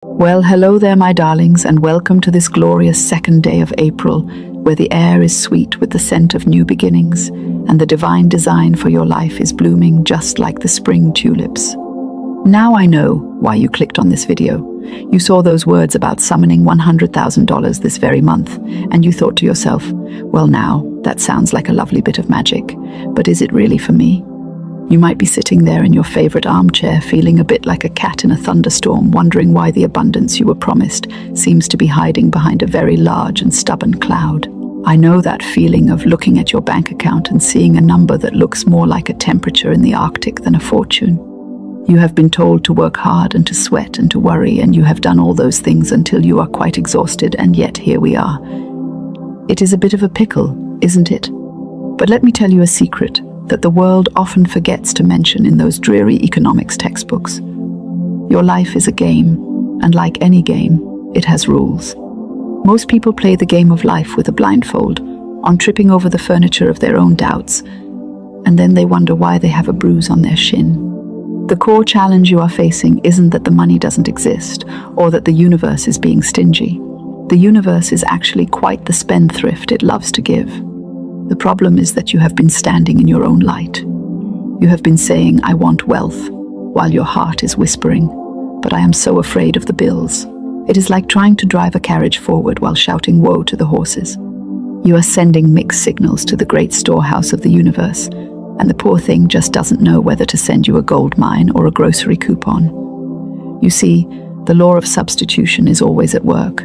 Well, hello there, my darlings, and welcome to this glorious second day of April, where the air is sweet with the scent of new beginnings, and the divine design for your life is blooming just like the spring tulips. Now I know why you clicked on this video. You saw those words about summoning $100,000 this very month, and you thought to yourself, well now, that sounds like a lovely bit of magic, but is it really for me? You might be sitting there in your favorite armchair feeling a bit like a cat in a thunderstorm, wondering why the abundance you were promised seems to be hiding behind a very large and stubborn cloud. I know that feeling of looking at your bank account and seeing a number that looks more like a temperature in the Arctic than a fortune. You have been told to work hard and to sweat and to worry, and you have done all those things until you are quite exhausted, and yet here we are. It is a bit of a pickle, isn't it? But let me tell you a secret that the world often forgets to mention in those dreary economics textbooks. Your life is a game, and like any game, it has rules. Most people play the game of life with a blindfold, on tripping over the furniture of their own doubts, and then they wonder why they have a bruise on their shin. The core challenge you are facing isn't that the money doesn't exist, or that the universe is being stingy. The universe is actually quite the spendthrift it loves to give. The problem is that you have been standing in your own light. You have been saying, I want wealth, while your heart is whispering, but I am so afraid of the bills. It is like trying to drive a carriage forward while shouting woe to the horses. You are sending mixed signals to the great storehouse of the universe, and the poor thing just doesn't know whether to send you a gold mine or a grocery coupon. You see, the law of substitution is always at work.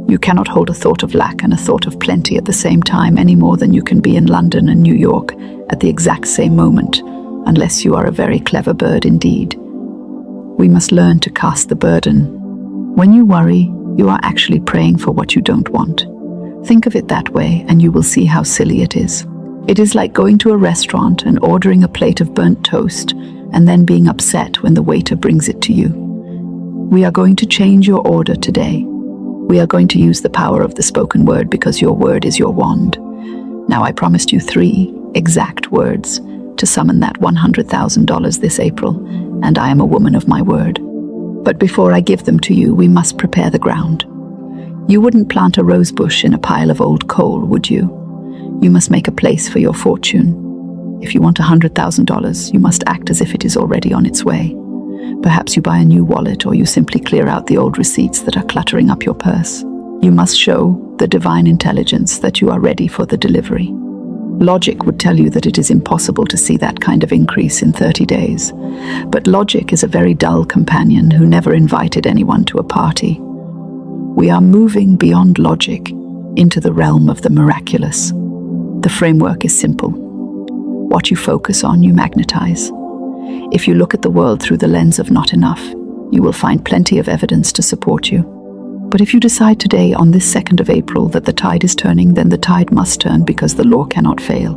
You cannot hold a thought of lack and a thought of plenty at the same time any more than you can be in London and New York at the exact same moment, unless you are a very clever bird indeed. We must learn to cast the burden. When you worry, you are actually praying for what you don't want. Think of it that way, and you will see how silly it is. It is like going to a restaurant and ordering a plate of burnt toast, and then being upset when the waiter brings it to you. We are going to change your order today. We are going to use the power of the spoken word because your word is your wand. Now, I promised you 3 exact words to summon that $100,000 this April, and I am a woman of my word. But before I give them to you, we must prepare the ground. You wouldn't plant a rose bush in a pile of old coal, would you? You must make a place for your fortune. If you want $100,000, you must act as if it is already on its way. Perhaps you buy a new wallet, or you simply clear out the old receipts that are cluttering up your purse. You must show the divine intelligence that you are ready for the delivery. Logic would tell you that it is impossible to see that kind of increase in 30 days. But logic is a very dull companion who never invited anyone to a party. We are moving beyond logic into the realm of the miraculous. The framework is simple. What you focus on, you magnetize. If you look at the world through the lens of not enough, you will find plenty of evidence to support you. But if you decide today, on this 2nd of April, that the tide is turning, then the tide must turn because the law cannot fail.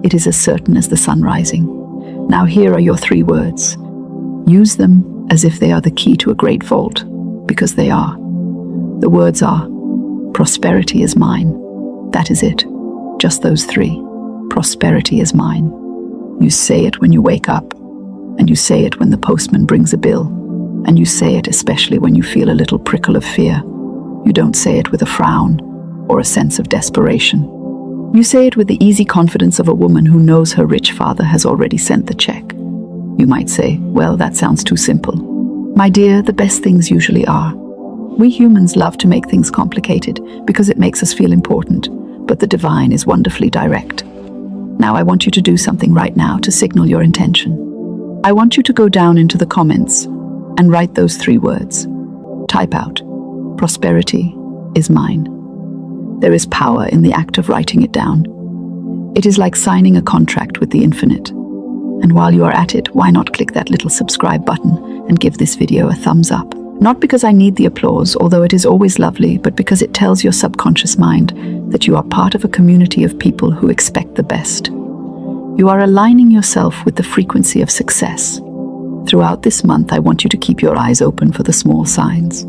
It is as certain as the sun rising. Now here are your 3 words. Use them as if they are the key to a great vault, because they are. The words are, prosperity is mine. That is it. Just those 3. Prosperity is mine. You say it when you wake up, and you say it when the postman brings a bill, and you say it especially when you feel a little prickle of fear. You don't say it with a frown or a sense of desperation. You say it with the easy confidence of a woman who knows her rich father has already sent the check. You might say, well, that sounds too simple. My dear, the best things usually are. We humans love to make things complicated because it makes us feel important, but the divine is wonderfully direct. Now I want you to do something right now to signal your intention. I want you to go down into the comments and write those 3 words. Type out, prosperity is mine. There is power in the act of writing it down. It is like signing a contract with the infinite. And while you are at it, why not click that little subscribe button and give this video a thumbs up? Not because I need the applause, although it is always lovely, but because it tells your subconscious mind that you are part of a community of people who expect the best. You are aligning yourself with the frequency of success. Throughout this month, I want you to keep your eyes open for the small signs.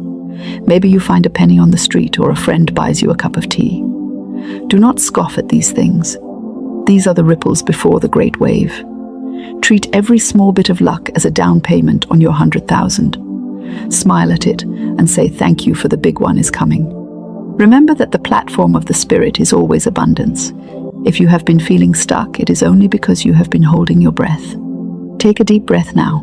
Maybe you find a penny on the street, or a friend buys you a cup of tea. Do not scoff at these things. These are the ripples before the great wave. Treat every small bit of luck as a down payment on your 100,000. Smile at it and say thank you, for the big one is coming. Remember that the platform of the Spirit is always abundance. If you have been feeling stuck, it is only because you have been holding your breath. Take a deep breath now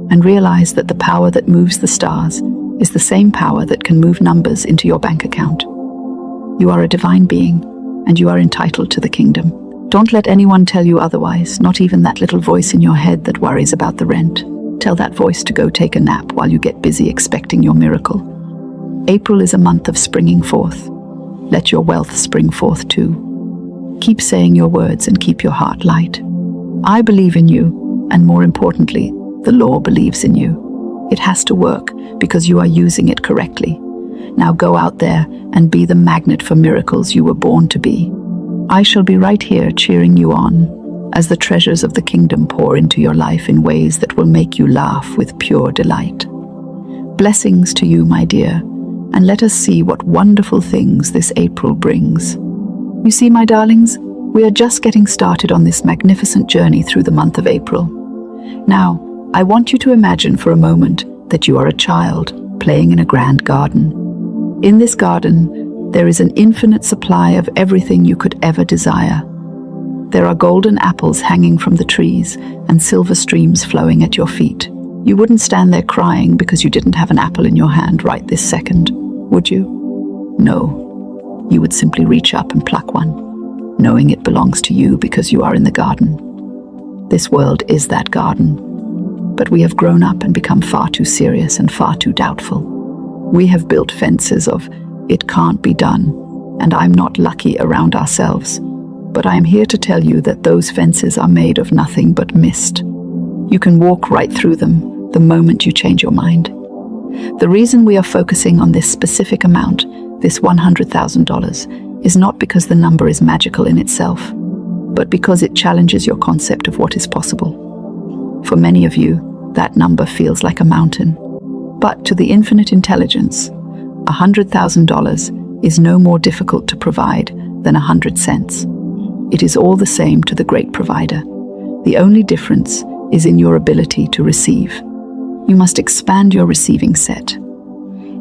and realize that the power that moves the stars is the same power that can move numbers into your bank account. You are a divine being, and you are entitled to the kingdom. Don't let anyone tell you otherwise, not even that little voice in your head that worries about the rent. Tell that voice to go take a nap while you get busy expecting your miracle. April is a month of springing forth. Let your wealth spring forth too. Keep saying your words and keep your heart light. I believe in you, and more importantly, the law believes in you. It has to work because you are using it correctly. Now go out there and be the magnet for miracles you were born to be. I shall be right here cheering you on as the treasures of the kingdom pour into your life in ways that will make you laugh with pure delight. Blessings to you, my dear, and let us see what wonderful things this April brings. You see, my darlings, we are just getting started on this magnificent journey through the month of April. Now, I want you to imagine for a moment that you are a child playing in a grand garden. In this garden, there is an infinite supply of everything you could ever desire. There are golden apples hanging from the trees and silver streams flowing at your feet. You wouldn't stand there crying because you didn't have an apple in your hand right this second, would you? No, you would simply reach up and pluck one, knowing it belongs to you because you are in the garden. This world is that garden, but we have grown up and become far too serious and far too doubtful. We have built fences of, it can't be done, and I'm not lucky around ourselves. But I am here to tell you that those fences are made of nothing but mist. You can walk right through them the moment you change your mind. The reason we are focusing on this specific amount, this $100,000, is not because the number is magical in itself, but because it challenges your concept of what is possible. For many of you, that number feels like a mountain. But to the infinite intelligence, $100,000 is no more difficult to provide than 100 cents. It is all the same to the great provider. The only difference is in your ability to receive. You must expand your receiving set.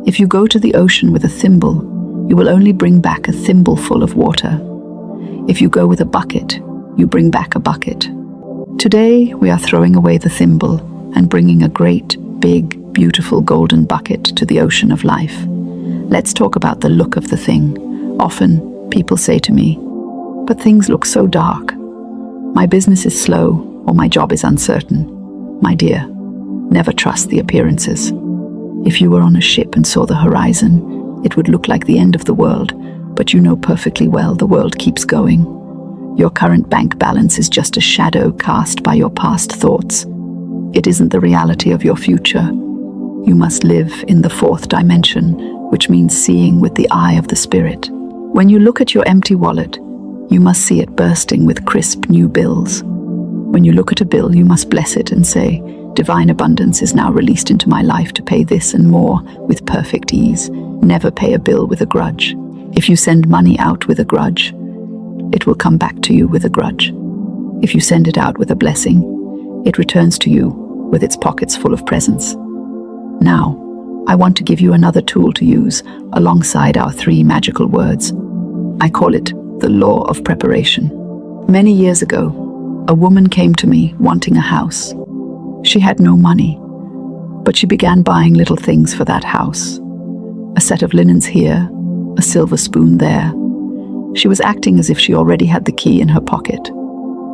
If you go to the ocean with a thimble, you will only bring back a thimbleful of water. If you go with a bucket, you bring back a bucket. Today, we are throwing away the thimble and bringing a great, big, beautiful golden bucket to the ocean of life. Let's talk about the look of the thing. Often, people say to me, "But things look so dark. My business is slow, or my job is uncertain." My dear, never trust the appearances. If you were on a ship and saw the horizon, it would look like the end of the world, but you know perfectly well the world keeps going. Your current bank balance is just a shadow cast by your past thoughts. It isn't the reality of your future. You must live in the fourth dimension, which means seeing with the eye of the Spirit. When you look at your empty wallet, you must see it bursting with crisp new bills. When you look at a bill, you must bless it and say, "Divine abundance is now released into my life to pay this and more with perfect ease." Never pay a bill with a grudge. If you send money out with a grudge, it will come back to you with a grudge. If you send it out with a blessing, it returns to you with its pockets full of presents. Now, I want to give you another tool to use alongside our 3 magical words. I call it the law of preparation. Many years ago, a woman came to me wanting a house. She had no money, but she began buying little things for that house. A set of linens here, a silver spoon there. She was acting as if she already had the key in her pocket.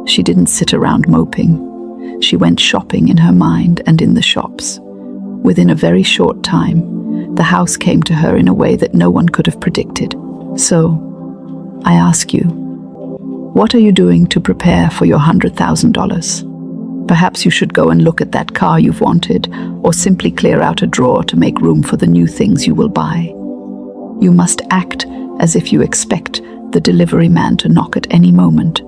She didn't sit around moping. She went shopping in her mind and in the shops. Within a very short time, the house came to her in a way that no one could have predicted. So, I ask you, what are you doing to prepare for your $100,000? Perhaps you should go and look at that car you've wanted, or simply clear out a drawer to make room for the new things you will buy. You must act as if you expect the delivery man to knock at any moment.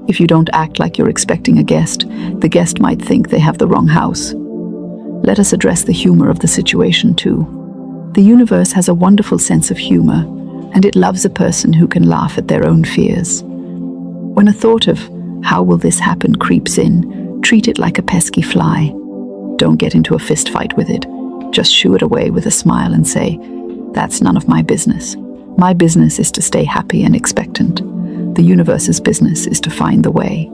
If you don't act like you're expecting a guest, the guest might think they have the wrong house. Let us address the humor of the situation too. The universe has a wonderful sense of humor, and it loves a person who can laugh at their own fears. When a thought of, "How will this happen?" creeps in, treat it like a pesky fly. Don't get into a fist fight with it. just shoo it away with a smile and say, "That's none of my business. My business is to stay happy and expectant. The universe's business is to find the way.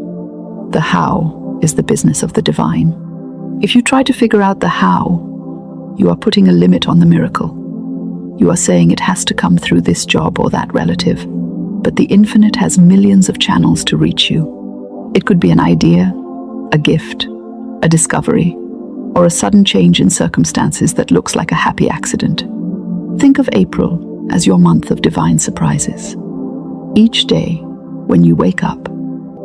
The how is the business of the divine." If you try to figure out the how, you are putting a limit on the miracle. You are saying it has to come through this job or that relative, but the infinite has millions of channels to reach you. It could be an idea, a gift, a discovery, or a sudden change in circumstances that looks like a happy accident. Think of April as your month of divine surprises. Each day, when you wake up,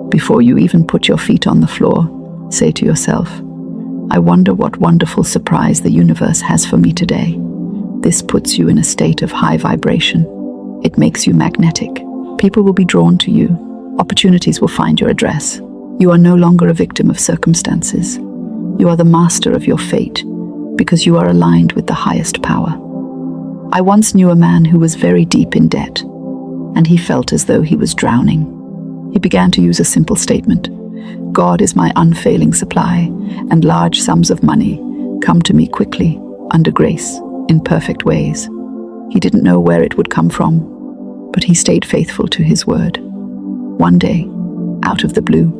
before you even put your feet on the floor, say to yourself, "I wonder what wonderful surprise the universe has for me today." This puts you in a state of high vibration. It makes you magnetic. People will be drawn to you. Opportunities will find your address. You are no longer a victim of circumstances. You are the master of your fate because you are aligned with the highest power. I once knew a man who was very deep in debt, and he felt as though he was drowning. He began to use a simple statement: "God is my unfailing supply, and large sums of money come to me quickly, under grace, in perfect ways." He didn't know where it would come from, but he stayed faithful to his word. One day, out of the blue,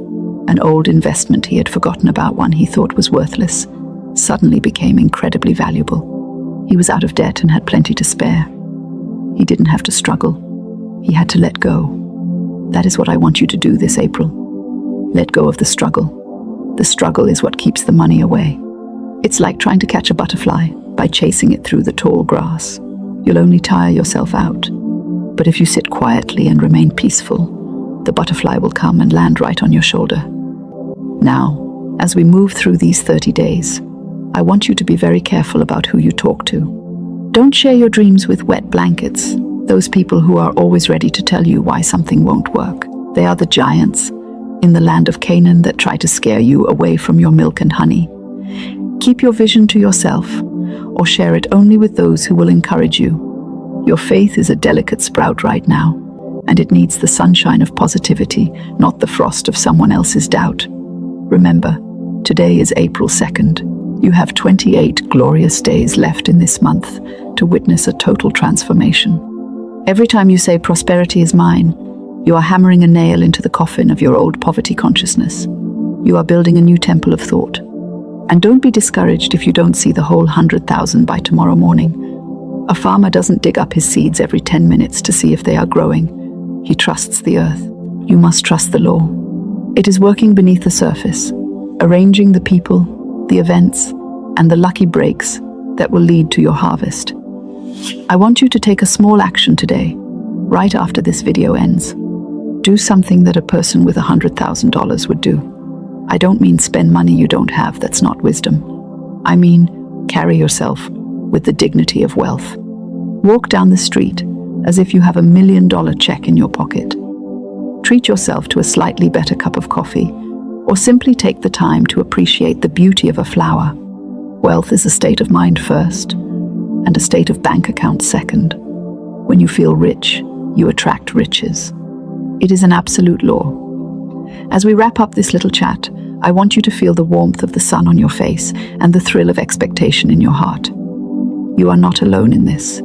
an old investment he had forgotten about, one he thought was worthless, suddenly became incredibly valuable. He was out of debt and had plenty to spare. He didn't have to struggle. He had to let go. That is what I want you to do this April. Let go of the struggle. The struggle is what keeps the money away. It's like trying to catch a butterfly by chasing it through the tall grass. You'll only tire yourself out. But if you sit quietly and remain peaceful, the butterfly will come and land right on your shoulder. Now, as we move through these 30 days, I want you to be very careful about who you talk to. Don't share your dreams with wet blankets, those people who are always ready to tell you why something won't work. They are the giants in the land of Canaan that try to scare you away from your milk and honey. Keep your vision to yourself, or share it only with those who will encourage you. Your faith is a delicate sprout right now, and it needs the sunshine of positivity, not the frost of someone else's doubt. Remember, today is April 2nd. You have 28 glorious days left in this month to witness a total transformation. Every time you say prosperity is mine, you are hammering a nail into the coffin of your old poverty consciousness. You are building a new temple of thought. And don't be discouraged if you don't see the whole 100,000 by tomorrow morning. A farmer doesn't dig up his seeds every 10 minutes to see if they are growing. He trusts the earth. You must trust the law. It is working beneath the surface, arranging the people, the events, and the lucky breaks that will lead to your harvest. I want you to take a small action today, right after this video ends. Do something that a person with $100,000 would do. I don't mean spend money you don't have, that's not wisdom. I mean, carry yourself with the dignity of wealth. Walk down the street as if you have $1 million check in your pocket. Treat yourself to a slightly better cup of coffee, or simply take the time to appreciate the beauty of a flower. Wealth is a state of mind first, and a state of bank account second. When you feel rich, you attract riches. It is an absolute law. As we wrap up this little chat, I want you to feel the warmth of the sun on your face and the thrill of expectation in your heart. You are not alone in this.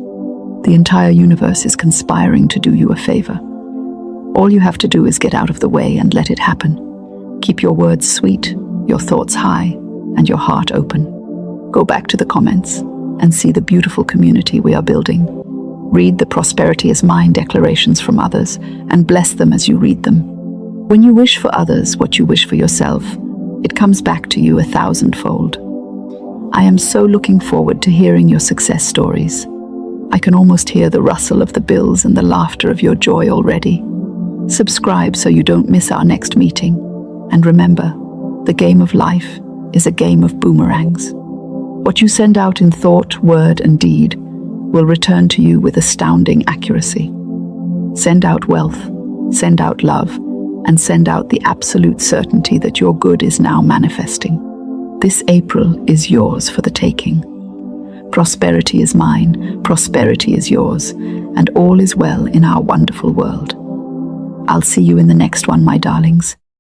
The entire universe is conspiring to do you a favor. All you have to do is get out of the way and let it happen. Keep your words sweet, your thoughts high, and your heart open. Go back to the comments and see the beautiful community we are building. Read the prosperity is mine declarations from others and bless them as you read them. When you wish for others what you wish for yourself, it comes back to you 1,000-fold. I am so looking forward to hearing your success stories. I can almost hear the rustle of the bills and the laughter of your joy already. Subscribe so you don't miss our next meeting. And remember, the game of life is a game of boomerangs. What you send out in thought, word, and deed will return to you with astounding accuracy. Send out wealth, send out love, and send out the absolute certainty that your good is now manifesting. This April is yours for the taking. Prosperity is mine, prosperity is yours, and all is well in our wonderful world. I'll see you in the next one, my darlings.